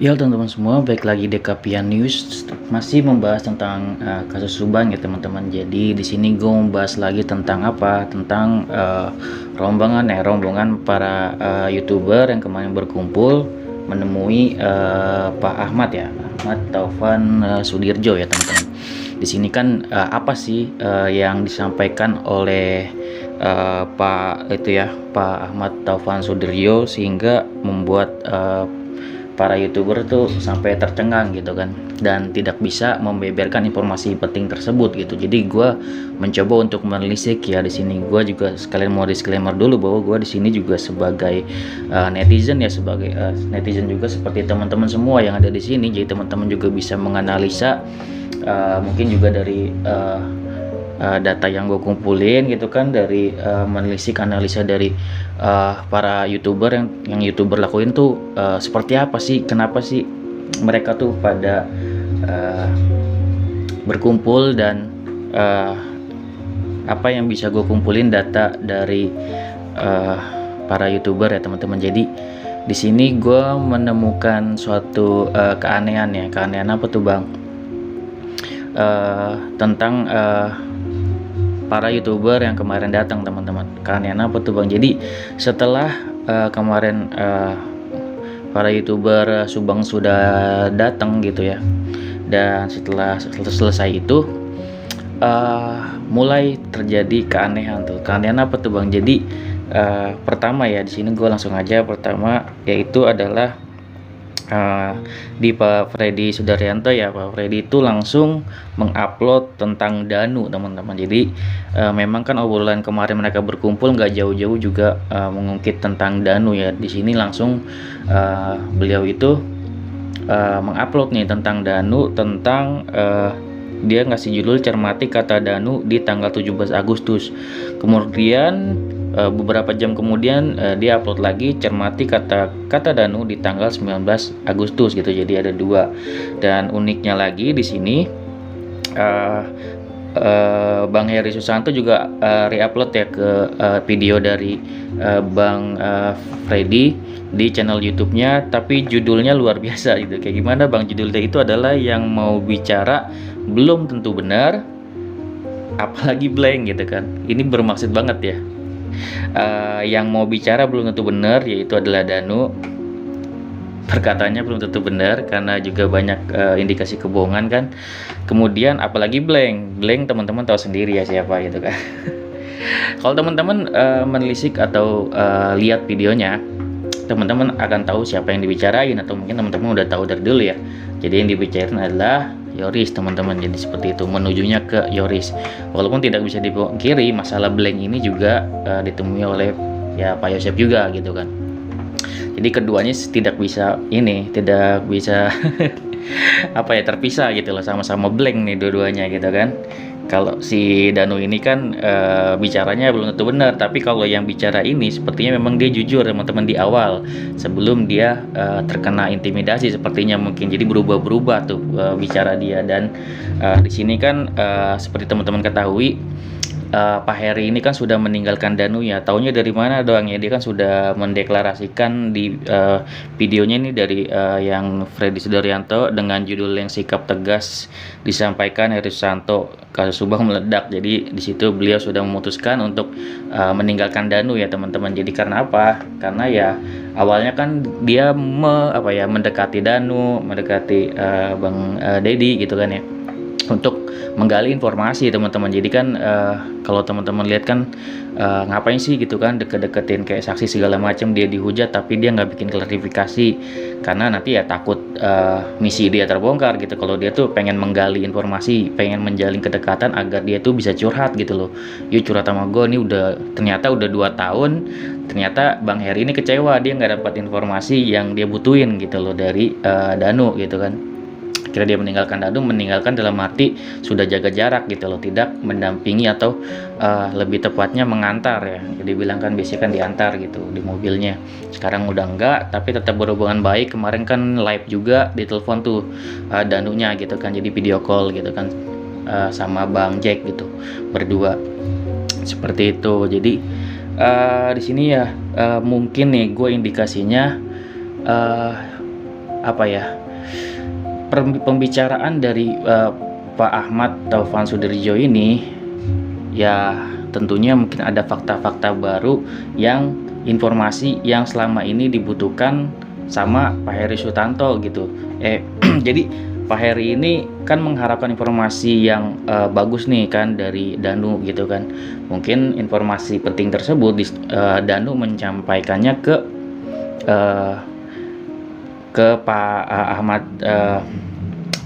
Ya teman-teman semua, baik lagi di Kapian News, masih membahas tentang kasus Subang ya teman-teman. Jadi di sini gue membahas lagi tentang apa? Tentang rombongan para YouTuber yang kemarin berkumpul menemui Pak Ahmad ya, Ahmad Taufan Sudirjo ya teman-teman. Di sini kan apa sih yang disampaikan oleh Pak Ahmad Taufan Sudirjo sehingga membuat para YouTuber tuh sampai tercengang gitu kan, dan tidak bisa membeberkan informasi penting tersebut gitu. Jadi gue mencoba untuk menelisik ya. Di sini gue juga sekalian mau disclaimer dulu bahwa gue di sini juga sebagai netizen ya, sebagai netizen juga seperti teman-teman semua yang ada di sini. Jadi teman-teman juga bisa menganalisa mungkin juga dari data yang gue kumpulin gitu kan, dari menelisik analisa dari para YouTuber yang YouTuber lakuin tuh seperti apa sih, kenapa sih mereka tuh pada berkumpul, dan apa yang bisa gue kumpulin data dari para YouTuber ya teman-teman. Jadi di sini gue menemukan suatu keanehan ya. Keanehan apa tuh bang? Tentang para YouTuber yang kemarin datang teman-teman. Keanehan apa tuh bang? Jadi setelah kemarin para YouTuber Subang sudah datang gitu ya, dan setelah selesai itu mulai terjadi keanehan tuh. Keanehan apa tuh bang? Jadi pertama ya, di sini gue langsung aja pertama, yaitu adalah di Pak Freddy Sudaryanto ya. Pak Freddy itu langsung mengupload tentang Danu teman-teman. Jadi memang kan obrolan kemarin mereka berkumpul nggak jauh-jauh juga mengungkit tentang Danu ya. Di sini langsung beliau itu mengupload nih tentang Danu, tentang dia ngasih judul cermati kata Danu di tanggal 17 Agustus. Kemudian beberapa jam kemudian dia upload lagi cermati kata Danu di tanggal 19 Agustus gitu. Jadi ada dua. Dan uniknya lagi di sini Bang Heri Susanto juga reupload ya ke video dari Bang Freddy di channel YouTube-nya, tapi judulnya luar biasa gitu. Kayak gimana bang? Judulnya itu adalah yang mau bicara belum tentu benar, apalagi blank gitu kan. Ini bermaksud banget ya. Yang mau bicara belum tentu benar, yaitu adalah Danu. Perkataannya belum tentu benar karena juga banyak indikasi kebohongan kan. Kemudian apalagi blank teman-teman tahu sendiri ya siapa gitu kan. Kalau teman-teman menelisik atau lihat videonya, teman-teman akan tahu siapa yang dibicarain, atau mungkin teman-teman udah tahu dari dulu ya. Jadi yang dibicarain adalah Yoris teman-teman. Jadi seperti itu, menujunya ke Yoris. Walaupun tidak bisa dipungkiri masalah blank ini juga ditemui oleh ya Pak Yosep juga gitu kan. Jadi keduanya tidak bisa apa ya, terpisah gitu loh, sama-sama blank nih dua-duanya gitu kan. Kalau si Danu ini kan bicaranya belum tentu benar, tapi kalau yang bicara ini sepertinya memang dia jujur teman-teman di awal sebelum dia terkena intimidasi sepertinya mungkin. Jadi berubah-berubah tuh bicara dia. Dan di sini kan seperti teman-teman ketahui, Pak Heri ini kan sudah meninggalkan Danu ya. Taunya dari mana doang ya? Dia kan sudah mendeklarasikan di videonya ini dari yang Freddy Sudaryanto dengan judul yang sikap tegas disampaikan Heri Susanto, kasus Subang meledak. Jadi di situ beliau sudah memutuskan untuk meninggalkan Danu ya teman-teman. Jadi karena apa? Karena ya awalnya kan dia mendekati Danu, mendekati Bang Dedi gitu kan ya, untuk menggali informasi teman-teman. Jadi kan kalau teman-teman lihat kan ngapain sih gitu kan deket-deketin kayak saksi segala macam, dia dihujat tapi dia nggak bikin klarifikasi karena nanti ya takut misi dia terbongkar gitu. Kalau dia tuh pengen menggali informasi, pengen menjalin kedekatan agar dia tuh bisa curhat gitu loh. Yuk curhat sama gue nih, ternyata udah 2 tahun, ternyata Bang Heri ini kecewa, dia nggak dapat informasi yang dia butuhin gitu loh dari Danu gitu kan. Kira dia meninggalkan dalam arti sudah jaga jarak gitu loh, tidak mendampingi atau lebih tepatnya mengantar ya. Jadi bilang kan biasanya kan diantar gitu di mobilnya. Sekarang udah enggak, tapi tetap berhubungan baik. Kemarin kan live juga di telepon tuh Danunya gitu kan, jadi video call gitu kan sama Bang Jack gitu, berdua seperti itu. Jadi di sini ya mungkin nih gue indikasinya apa ya, pembicaraan dari Pak Ahmad Taufan Sudirjo ini ya tentunya mungkin ada fakta-fakta baru yang informasi yang selama ini dibutuhkan sama Pak Heri Sutanto gitu. Jadi Pak Heri ini kan mengharapkan informasi yang bagus nih kan dari Danu gitu kan. Mungkin informasi penting tersebut Danu menyampaikannya ke Pak Ahmad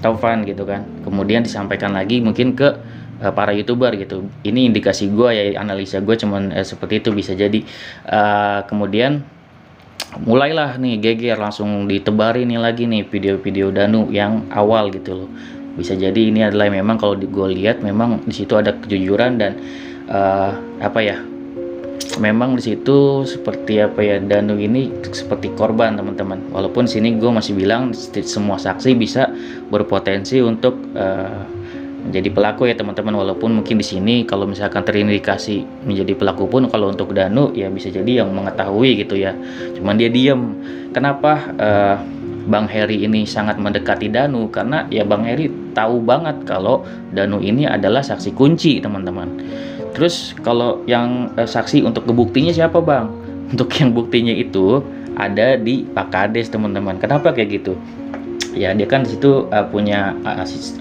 Taufan gitu kan. Kemudian disampaikan lagi mungkin ke para YouTuber gitu. Ini indikasi gue ya, analisa gue cuman seperti itu, bisa jadi. Kemudian mulailah nih geger, langsung ditebari nih lagi nih video-video Danu yang awal gitu loh. Bisa jadi ini adalah memang kalau gue lihat memang di situ ada kejujuran dan apa ya, memang di situ seperti apa ya, Danu ini seperti korban teman-teman. Walaupun sini gue masih bilang semua saksi bisa berpotensi untuk menjadi pelaku ya teman-teman. Walaupun mungkin di sini kalau misalkan terindikasi menjadi pelaku pun, kalau untuk Danu ya bisa jadi yang mengetahui gitu ya, cuman dia diem. Kenapa Bang Heri ini sangat mendekati Danu? Karena ya Bang Heri tahu banget kalau Danu ini adalah saksi kunci teman-teman. Terus kalau yang saksi untuk kebuktinya siapa Bang? Untuk yang buktinya itu ada di Pak Kades teman-teman. Kenapa kayak gitu? Ya dia kan disitu punya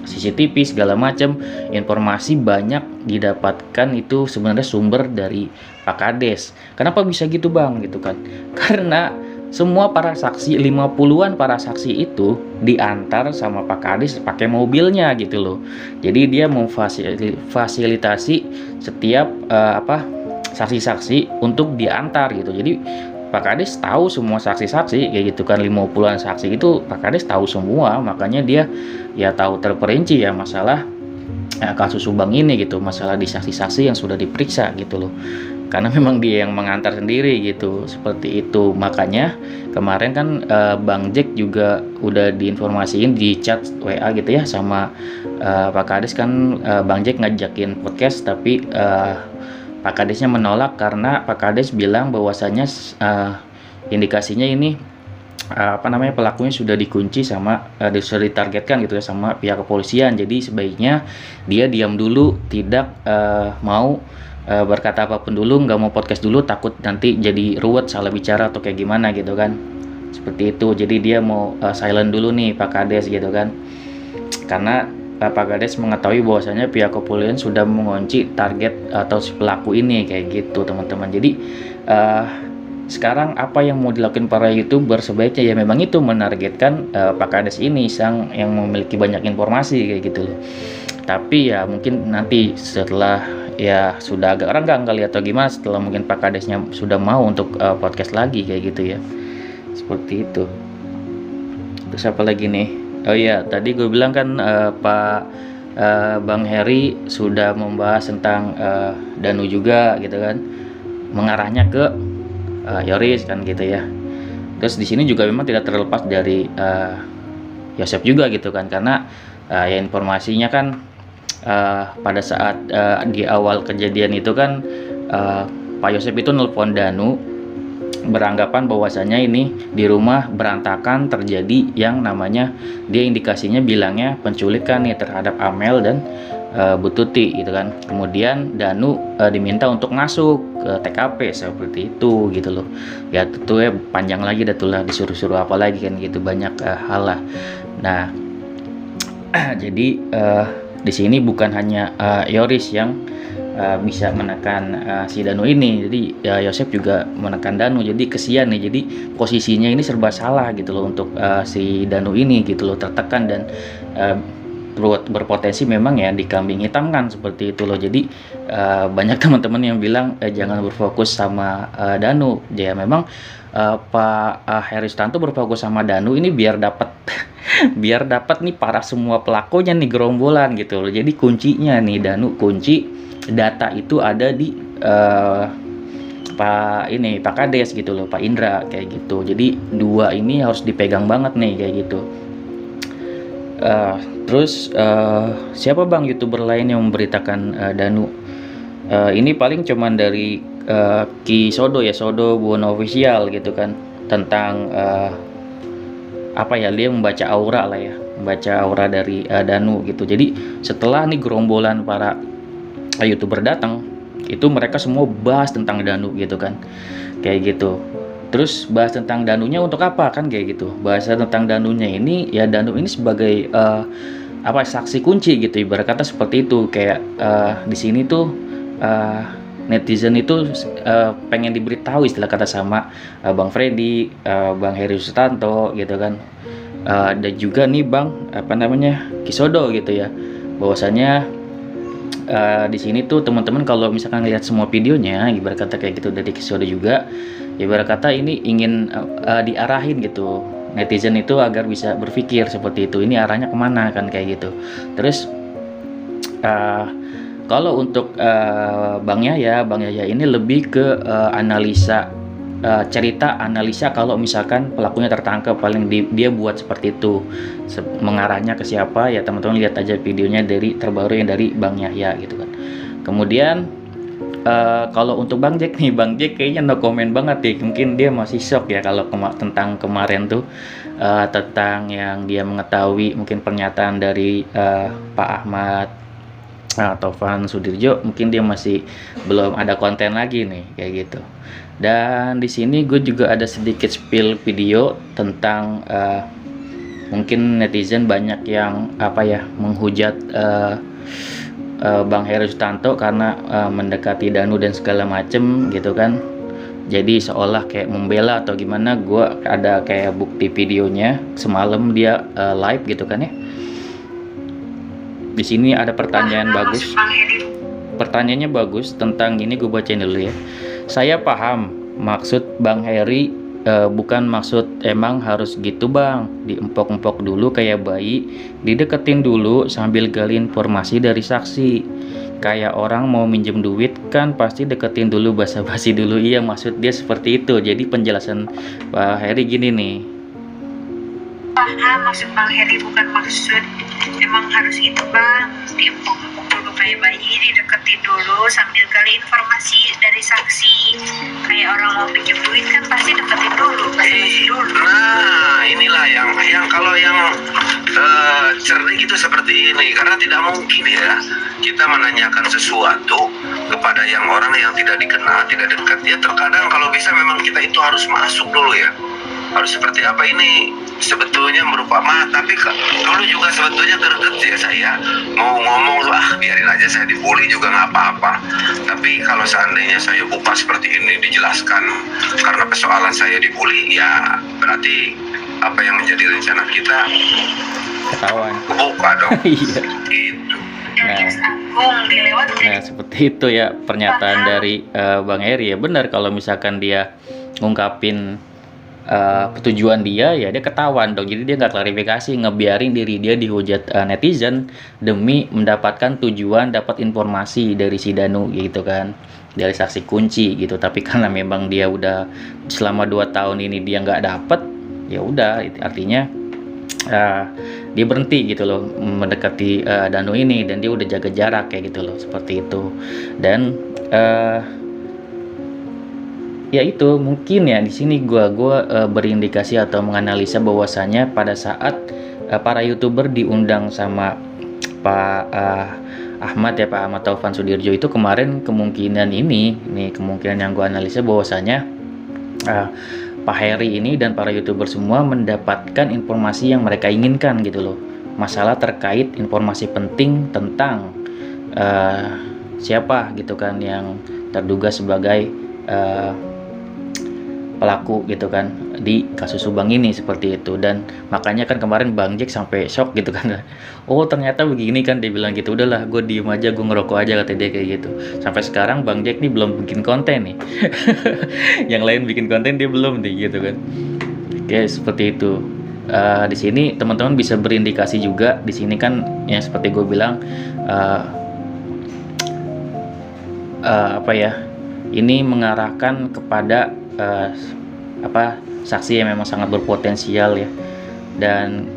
CCTV segala macam, informasi banyak didapatkan itu sebenarnya sumber dari Pak Kades. Kenapa bisa gitu Bang gitu kan? Karena semua para saksi, 50-an para saksi itu diantar sama Pak Kades pakai mobilnya gitu loh. Jadi dia memfasilitasi setiap saksi-saksi untuk diantar gitu. Jadi Pak Kades tahu semua saksi-saksi kayak gitu kan, 50-an saksi itu Pak Kades tahu semua, makanya dia ya tahu terperinci ya masalah kasus Subang ini gitu, masalah di saksi-saksi yang sudah diperiksa gitu loh. Karena memang dia yang mengantar sendiri gitu, seperti itu. Makanya kemarin kan Bang Jack juga udah diinformasiin di chat WA gitu ya sama Pak Kades kan. Bang Jack ngajakin podcast tapi Pak Kadesnya menolak karena Pak Kades bilang bahwasanya indikasinya ini pelakunya sudah dikunci sama sudah ditargetkan gitu ya sama pihak kepolisian. Jadi sebaiknya dia diam dulu, tidak mau berkata apapun dulu, nggak mau podcast dulu, takut nanti jadi ruwet salah bicara atau kayak gimana gitu kan, seperti itu. Jadi dia mau silent dulu nih Pak Kades gitu kan, karena Pak Kades mengetahui bahwasanya pihak kepolisian sudah mengunci target atau si pelaku ini kayak gitu teman-teman. Jadi sekarang apa yang mau dilakukan para YouTuber sebaiknya ya memang itu menargetkan Pak Kades ini sang yang memiliki banyak informasi kayak gitu loh. Tapi ya mungkin nanti setelah ya sudah agak renggang kali atau gimana, setelah mungkin Pak Kadesnya sudah mau untuk podcast lagi kayak gitu ya, seperti itu. Terus apa lagi nih? Oh iya, tadi gue bilang kan Bang Heri sudah membahas tentang Danu juga gitu kan, mengarahnya ke Yoris kan gitu ya. Terus di sini juga memang tidak terlepas dari Yosep juga gitu kan, karena ya informasinya kan pada saat di awal kejadian itu kan Pak Yosep itu nelpon Danu beranggapan bahwasanya ini di rumah berantakan, terjadi yang namanya, dia indikasinya bilangnya penculikan nih terhadap Amel dan Bu Tuti gitu kan. Kemudian Danu diminta untuk masuk ke TKP seperti itu gitu loh. Ya tentu ya panjang lagi datulah, disuruh-suruh apa lagi kan gitu, banyak hal lah. Nah jadi di sini bukan hanya Yoris yang bisa menekan si Danu ini, jadi ya Yosep juga menekan Danu. Jadi kesian nih, jadi posisinya ini serba salah gitu loh untuk si Danu ini gitu loh, tertekan dan berpotensi memang ya dikambing hitamkan seperti itu loh. Jadi banyak teman-teman yang bilang jangan berfokus sama Danu. Ya memang Pak Heri Sutanto berfokus sama Danu ini biar dapat biar dapat nih para semua pelakunya nih, gerombolan gitu loh. Jadi kuncinya nih Danu, kunci data itu ada di Pak Kades gitu loh, Pak Indra kayak gitu. Jadi dua ini harus dipegang banget nih kayak gitu. Terus siapa Bang YouTuber lain yang memberitakan Danu? Ini paling cuman dari Ki Sodo ya, Sodo Buono Official gitu kan, tentang apa ya, dia membaca aura lah ya, membaca aura dari Danu gitu. Jadi setelah nih gerombolan para YouTuber datang, itu mereka semua bahas tentang Danu gitu kan, kayak gitu. Terus bahas tentang Danunya untuk apa kan kayak gitu. Bahasa tentang Danunya ini ya, Danu ini sebagai apa, saksi kunci gitu, ibarat kata seperti itu. Kayak di sini tuh netizen itu pengen diberitahu istilah kata sama Bang Freddy, Bang Heri Sutanto gitu kan, dan juga nih Bang apa namanya, Kisodo gitu ya, bahwasanya di sini tuh teman-teman kalau misalkan lihat semua videonya, ibarat kata kayak gitu dari Kisodo juga, ibarat kata ini ingin diarahin gitu netizen itu agar bisa berpikir seperti itu, ini arahnya kemana kan kayak gitu. Terus kalau untuk Bang Yaya ini lebih ke analisa, cerita analisa kalau misalkan pelakunya tertangkap, paling dia buat seperti itu. Mengarahnya ke siapa ya, teman-teman lihat aja videonya dari terbaru yang dari Bang Yahya gitu kan. Kemudian kalau untuk Bang Jack nih, Bang Jack kayaknya no comment banget ya, mungkin dia masih shock ya kalau tentang kemarin tuh, tentang yang dia mengetahui mungkin pernyataan dari Pak Ahmad Taufan Sudirjo, mungkin dia masih belum ada konten lagi nih kayak gitu. Dan di sini gue juga ada sedikit spill video tentang mungkin netizen banyak yang apa ya, menghujat Bang Heri Sutanto karena mendekati Danu dan segala macem gitu kan. Jadi seolah kayak membela atau gimana. Gue ada kayak bukti videonya semalam dia live gitu kan ya. Di sini ada pertanyaan bagus. Pertanyaannya bagus tentang ini, gue bacain dulu ya. Saya paham maksud Bang Heri, bukan maksud emang harus gitu Bang, diempok-empok dulu kayak bayi, dideketin dulu sambil gali informasi dari saksi. Kayak orang mau minjem duit kan pasti deketin dulu, basa-basi dulu. Iya, maksud dia seperti itu. Jadi penjelasan Pak Heri gini nih. Paham maksud Bang Heri, bukan maksud emang harus gitu Bang, diempok-empok dulu kayak bayi, dideketin dulu sambil gali informasi dari saksi. Kayak orang mau pinjam duit kan pasti deketin dulu, basa-basi dulu. Nah, inilah yang kalau yang cerdik itu seperti ini, karena tidak mungkin ya kita menanyakan sesuatu kepada yang orang yang tidak dikenal, tidak dekat. Ya terkadang kalau bisa memang kita itu harus masuk dulu ya, harus seperti apa ini sebetulnya merupakan tapi dulu juga sebetulnya greget ya saya mau ngomong, biarin aja saya dibully juga nggak apa-apa. Tapi kalau seandainya saya buka seperti ini dijelaskan karena persoalan saya dibully, ya berarti apa yang menjadi rencana kita Ketahuan. kebuka dong. Iya. Gitu. Nah, seperti itu ya pernyataan dari Bang Heri ya. Benar, kalau misalkan dia ngungkapin tujuan dia, ya dia ketahuan dong. Jadi dia nggak klarifikasi, ngebiarin diri dia dihujat netizen demi mendapatkan tujuan, dapat informasi dari si Danu gitu kan, dari saksi kunci gitu. Tapi karena memang dia udah selama 2 tahun ini dia nggak dapet, ya udah, artinya dia berhenti gitu loh mendekati Danu ini, dan dia udah jaga jarak kayak gitu loh, seperti itu. Dan ya itu mungkin ya di sini gua berindikasi atau menganalisa bahwasanya pada saat para YouTuber diundang sama Pak Ahmad ya, Pak Ahmad Taufan Sudirjo itu kemarin, kemungkinan kemungkinan yang gua analisa bahwasanya Pak Heri ini dan para YouTuber semua mendapatkan informasi yang mereka inginkan gitu loh. Masalah terkait informasi penting tentang siapa gitu kan yang terduga sebagai pelaku gitu kan di kasus Subang ini, seperti itu. Dan makanya kan kemarin Bang Jack sampai shock gitu kan, oh ternyata begini kan, dia bilang gitu. Udahlah, gue diem aja, gue ngerokok aja, kata dia kayak gitu. Sampai sekarang Bang Jack nih belum bikin konten nih. Yang lain bikin konten, dia belum nih gitu kan. Oke, seperti itu. Di sini teman-teman bisa berindikasi juga. Di sini kan yang seperti gue bilang, apa ya, ini mengarahkan kepada saksi yang memang sangat berpotensial ya. Dan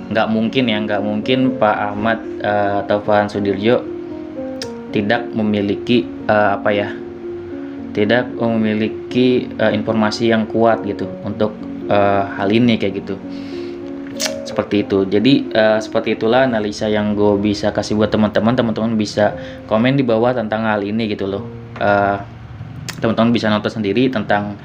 nggak mungkin Pak Ahmad Taufan Sudirjo tidak memiliki tidak memiliki informasi yang kuat gitu untuk hal ini kayak gitu. Seperti itu. Jadi seperti itulah analisa yang gue bisa kasih buat teman-teman. Teman-teman bisa komen di bawah tentang hal ini gitu loh. Teman-teman bisa nonton sendiri tentang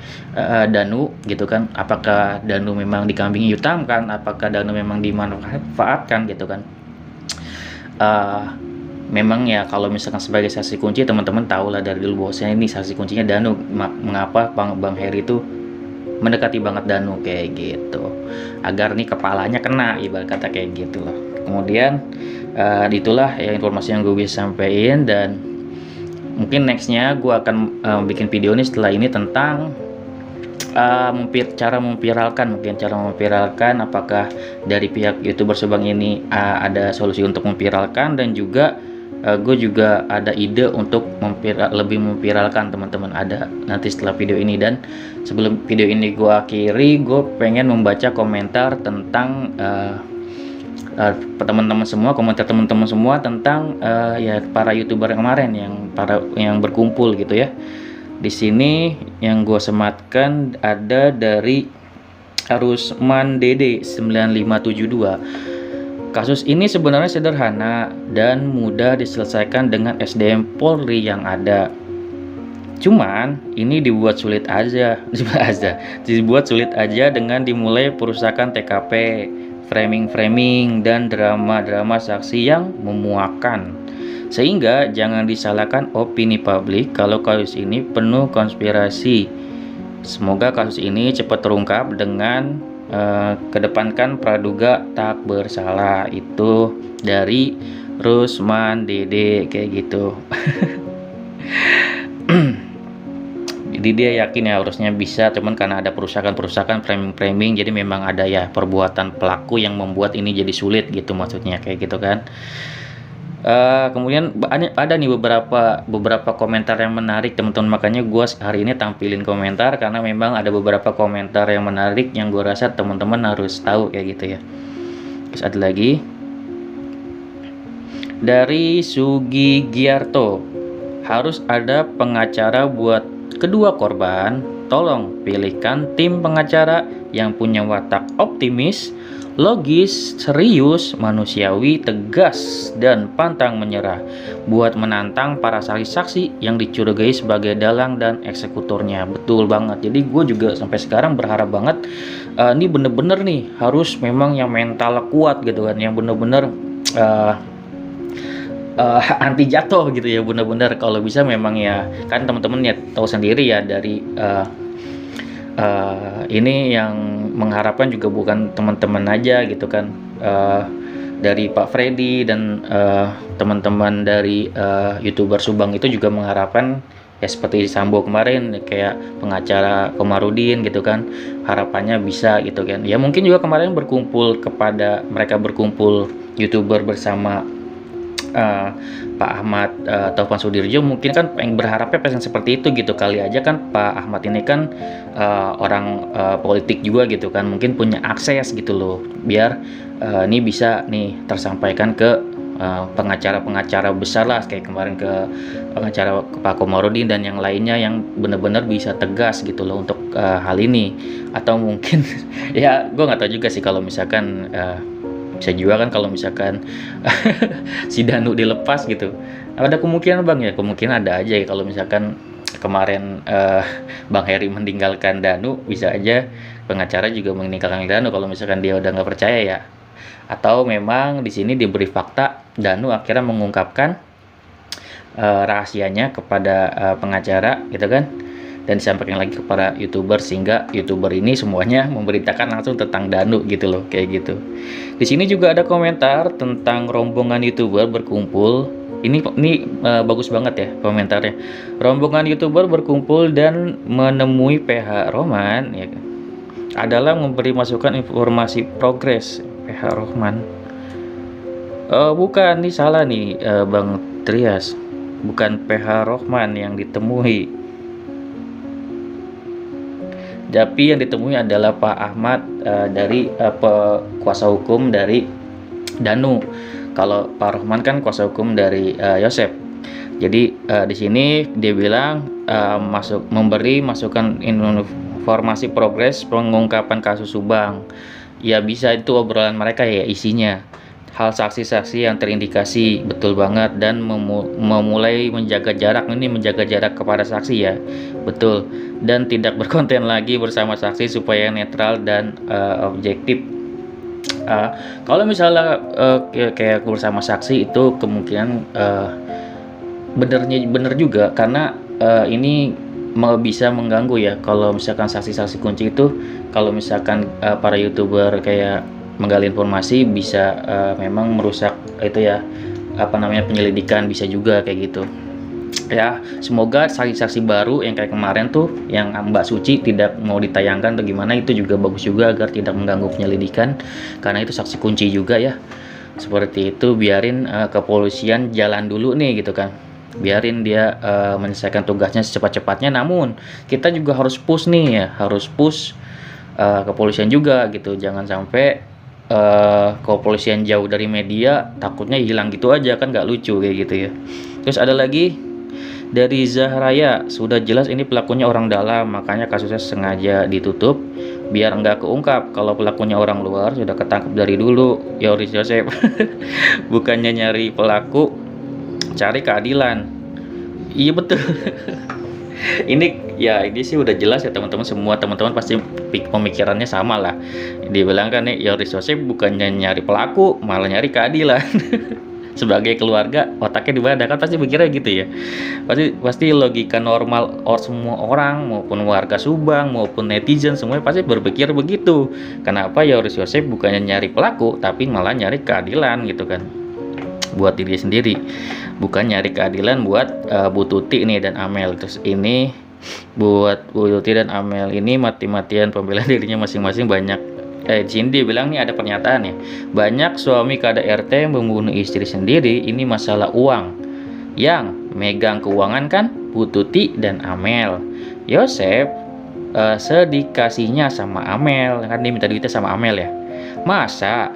Danu gitu kan. Apakah Danu memang dikambing hitamkan? Apakah Danu memang dimanfaatkan gitu kan? Memang ya kalau misalkan sebagai saksi kunci, teman-teman tahu lah dari dulu bahwasanya ini saksi kuncinya Danu. Mengapa Bang Heri itu mendekati banget Danu kayak gitu, agar nih kepalanya kena, ibarat kata kayak gitu loh. Kemudian itulah ya informasi yang gue bisa sampaikan, dan mungkin nextnya gue akan bikin video nih setelah ini tentang cara memviralkan, apakah dari pihak YouTuber Subang ini ada solusi untuk memviralkan, dan juga gue juga ada ide untuk lebih memviralkan, teman-teman, ada nanti setelah video ini. Dan sebelum video ini gue akhiri, gue pengen membaca komentar tentang teman-teman semua, komentar teman-teman semua tentang ya para YouTuber yang kemarin, yang berkumpul gitu ya. Di sini yang gue sematkan ada dari Rusman Dede 9572. Kasus ini sebenarnya sederhana dan mudah diselesaikan dengan SDM Polri yang ada. Cuman ini dibuat sulit aja dengan dimulai perusakan TKP, framing dan drama saksi yang memuakan. Sehingga jangan disalahkan opini publik kalau kasus ini penuh konspirasi. Semoga kasus ini cepat terungkap dengan kedepankan praduga tak bersalah. Itu dari Rusman Dede kayak gitu. Jadi dia yakin ya harusnya bisa, cuman karena ada perusakan framing, jadi memang ada ya perbuatan pelaku yang membuat ini jadi sulit gitu, maksudnya kayak gitu kan. Kemudian ada nih beberapa komentar yang menarik, teman-teman, makanya gue hari ini tampilin komentar karena memang ada beberapa komentar yang menarik yang gue rasa teman-teman harus tahu kayak gitu ya. Terus ada lagi dari Sugi Giarto, harus ada pengacara buat kedua korban. Tolong pilihkan tim pengacara yang punya watak optimis, logis, serius, manusiawi, tegas, dan pantang menyerah buat menantang para saksi-saksi yang dicurigai sebagai dalang dan eksekutornya. Betul banget. Jadi gue juga sampai sekarang berharap banget ini bener-bener nih harus memang yang mental kuat gitu kan, yang bener-bener anti jatuh gitu ya, bener-bener kalau bisa memang ya kan, teman-teman ya tahu sendiri ya dari ini yang mengharapkan juga bukan teman-teman aja gitu kan, dari Pak Freddy dan teman-teman dari YouTuber Subang itu juga mengharapkan ya seperti Sambo kemarin, kayak pengacara Komarudin gitu kan, harapannya bisa gitu kan. Ya mungkin juga kemarin mereka berkumpul YouTuber bersama Pak Ahmad Taufan Sudirjo, mungkin kan berharapnya pengen seperti itu gitu. Kali aja kan Pak Ahmad ini kan orang politik juga gitu kan, mungkin punya akses gitu loh, biar ini bisa nih tersampaikan ke pengacara-pengacara besar lah, kayak kemarin ke pengacara Pak Komarudin dan yang lainnya, yang benar-benar bisa tegas gitu loh untuk hal ini. Atau mungkin ya gue nggak tahu juga sih, kalau misalkan bisa juga kan kalau misalkan si Danu dilepas gitu, ada kemungkinan bang ya, kemungkinan ada aja ya, kalau misalkan kemarin Bang Heri meninggalkan Danu, bisa aja pengacara juga meninggalkan Danu kalau misalkan dia udah nggak percaya ya. Atau memang di sini diberi fakta, Danu akhirnya mengungkapkan rahasianya kepada pengacara gitu kan, dan disampaikan lagi kepada YouTuber, sehingga YouTuber ini semuanya memberitakan langsung tentang Danu gitu loh, kayak gitu. Di sini juga ada komentar tentang rombongan YouTuber berkumpul. Ini bagus banget ya komentarnya. Rombongan YouTuber berkumpul dan menemui PH Rohman ya, adalah memberi masukan informasi progres. PH Rohman. Bukan, nih salah nih Bang Trias. Bukan PH Rohman yang ditemui, tapi yang ditemui adalah Pak Ahmad dari kuasa hukum dari Danu. Kalau Pak Rohman kan kuasa hukum dari Yosep. Jadi di sini dia bilang memberi masukan informasi progres pengungkapan kasus Subang. ya bisa itu obrolan mereka ya isinya. Hal saksi-saksi yang terindikasi betul banget dan memulai menjaga jarak, ini menjaga jarak kepada saksi ya, betul, dan tidak berkonten lagi bersama saksi supaya netral dan objektif. Kalau misalnya kayak bersama saksi itu kemungkinan bener juga karena ini bisa mengganggu ya kalau misalkan saksi-saksi kunci itu, kalau misalkan para YouTuber kayak menggali informasi bisa memang merusak itu ya, apa namanya, penyelidikan, bisa juga kayak gitu ya. Semoga saksi-saksi baru yang kayak kemarin tuh yang Mbak Suci tidak mau ditayangkan atau gimana, itu juga bagus juga agar tidak mengganggu penyelidikan karena itu saksi kunci juga ya. Seperti itu, biarin kepolisian jalan dulu nih gitu kan, biarin dia menyelesaikan tugasnya secepat-cepatnya. Namun kita juga harus push nih ya, harus push kepolisian juga gitu, jangan sampai kepolisian jauh dari media takutnya hilang gitu aja, kan nggak lucu kayak gitu ya. Terus ada lagi dari Zahraya, sudah jelas ini pelakunya orang dalam, makanya kasusnya sengaja ditutup biar nggak keungkap. Kalau pelakunya orang luar sudah ketangkep dari dulu. Yoris Joseph bukannya nyari pelaku, cari keadilan. Iya betul. Ini sih udah jelas ya teman-teman, semua teman-teman pasti pemikirannya sama lah. Dibilang kan nih, Yoris Joseph bukannya nyari pelaku, malah nyari keadilan. Sebagai keluarga otaknya di mana kan, pasti pikirnya gitu ya. Pasti logika normal semua orang, maupun warga Subang maupun netizen semuanya pasti berpikir begitu. Kenapa Yoris Joseph bukannya nyari pelaku tapi malah nyari keadilan gitu kan, buat diri sendiri, bukan nyari keadilan buat Bu Tuti nih dan Amel. Terus ini buat Bu Tuti dan Amel ini mati-matian pembela dirinya masing-masing. Banyak di sini dia bilang nih, ada pernyataan ya, banyak suami KDRT membunuh istri sendiri, ini masalah uang. Yang megang keuangan kan Bu Tuti dan Amel. Yosep sedikasihnya sama Amel, kan dia minta duitnya sama Amel ya. Masa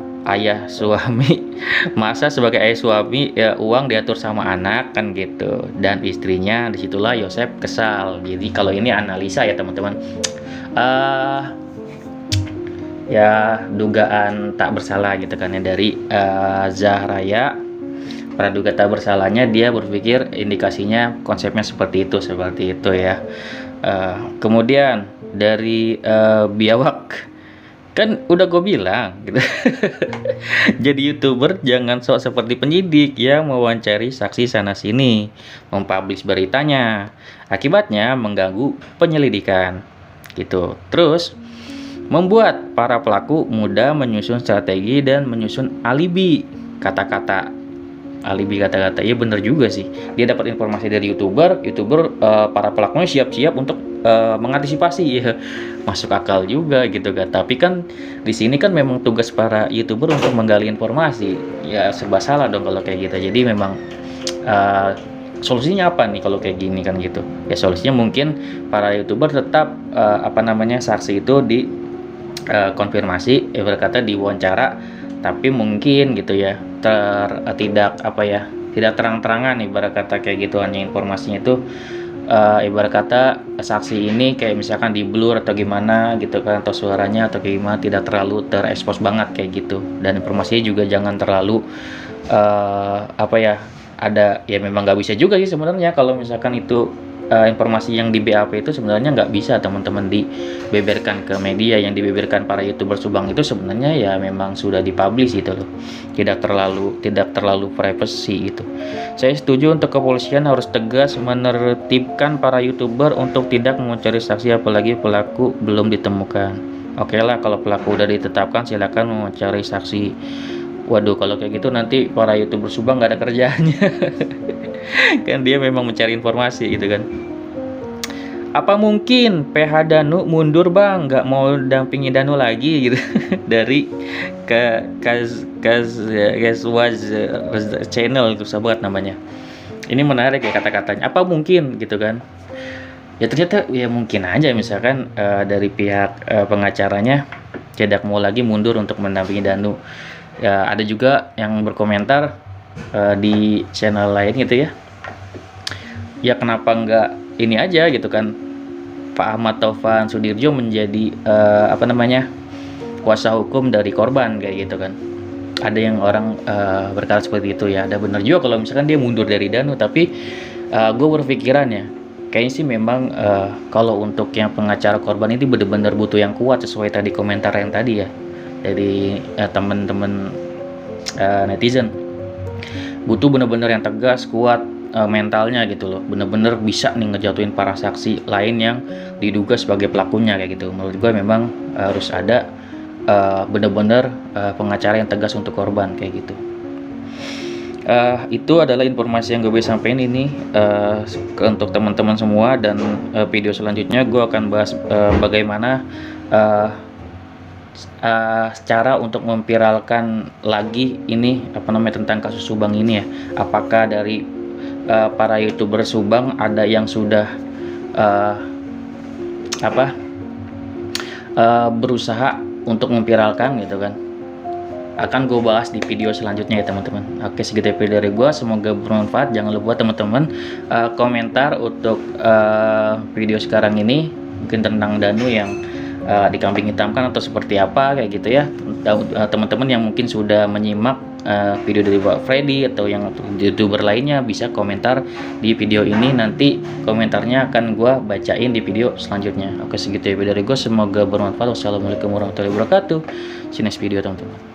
sebagai ayah suami ya, uang diatur sama anak kan gitu, dan istrinya, disitulah Yosep kesal. Jadi kalau ini analisa ya teman-teman, ya dugaan tak bersalah gitu kan ya dari Zahraya. Praduga tak bersalahnya, dia berpikir indikasinya konsepnya seperti itu ya. Kemudian dari Biawak, kan udah gue bilang gitu. Jadi YouTuber jangan sok seperti penyidik yang mewawancari saksi sana sini, mempublish beritanya, akibatnya mengganggu penyelidikan gitu. Terus membuat para pelaku mudah menyusun strategi dan menyusun alibi kata-kata. Iya bener juga sih, dia dapat informasi dari YouTuber, para pelakunya siap-siap untuk mengantisipasi ya, masuk akal juga gitu kan. Tapi kan di sini kan memang tugas para YouTuber untuk menggali informasi, ya serba salah dong kalau kayak gitu. Jadi memang solusinya apa nih kalau kayak gini kan gitu ya? Solusinya mungkin para YouTuber tetap saksi itu di konfirmasi, berkata diwawancara, tapi mungkin gitu ya tidak terang-terangan, ibarat kata kayak gitu, hanya informasinya itu ibarat kata saksi ini kayak misalkan di blur atau gimana gitu kan, atau suaranya atau kayak gimana, tidak terlalu terekspos banget kayak gitu. Dan informasinya juga jangan terlalu ada ya, memang nggak bisa juga sih sebenarnya kalau misalkan itu informasi yang di BAP itu sebenarnya nggak bisa teman-teman dibeberkan ke media. Yang dibeberkan para YouTuber Subang itu sebenarnya ya memang sudah dipublish gitu loh, tidak terlalu privacy gitu. Saya setuju untuk kepolisian harus tegas menertibkan para YouTuber untuk tidak mencari saksi apalagi pelaku belum ditemukan. Oke lah, kalau pelaku udah ditetapkan silakan mencari saksi. Waduh, kalau kayak gitu nanti para YouTuber Subang nggak ada kerjaannya. Kan dia memang mencari informasi gitu kan. Apa mungkin PH Danu mundur bang, nggak mau dampingi Danu lagi gitu? Dari Kaswaz channel itu sahabat namanya. Ini menarik ya kata-katanya. Apa mungkin gitu kan? Ya ternyata ya mungkin aja, misalkan dari pihak pengacaranya tidak mau lagi mundur untuk mendampingi Danu. Ya ada juga yang berkomentar di channel lain gitu ya. Ya kenapa nggak ini aja gitu kan, Pak Ahmad Taufan Sudirjo menjadi kuasa hukum dari korban kayak gitu kan. Ada yang orang berkata seperti itu ya. Ada benar juga kalau misalkan dia mundur dari Danu, tapi gue berpikiran ya, kayaknya sih memang kalau untuk yang pengacara korban ini benar-benar butuh yang kuat sesuai tadi komentar yang tadi ya dari teman-teman netizen. Butuh benar-benar yang tegas, kuat mentalnya gitu loh, bener-bener bisa nih ngejatuhin para saksi lain yang diduga sebagai pelakunya kayak gitu. Menurut gue memang harus ada bener-bener pengacara yang tegas untuk korban kayak gitu. Itu adalah informasi yang gue bisa sampaikan ini untuk teman-teman semua, dan video selanjutnya gue akan bahas bagaimana cara untuk memviralkan lagi ini tentang kasus Subang ini ya. Apakah dari para YouTuber Subang ada yang sudah berusaha untuk memviralkan gitu kan. Akan gue bahas di video selanjutnya ya teman-teman. Oke, segitu video dari gue, semoga bermanfaat. Jangan lupa teman-teman komentar untuk video sekarang ini, mungkin tentang Danu yang dikambing hitamkan atau seperti apa kayak gitu ya. Teman-teman yang mungkin sudah menyimak video dari Pak Freddy atau yang YouTuber lainnya bisa komentar di video ini, nanti komentarnya akan gue bacain di video selanjutnya. Oke, segitu ya video dari gue, semoga bermanfaat. Wassalamualaikum warahmatullahi wabarakatuh. See you next video teman-teman.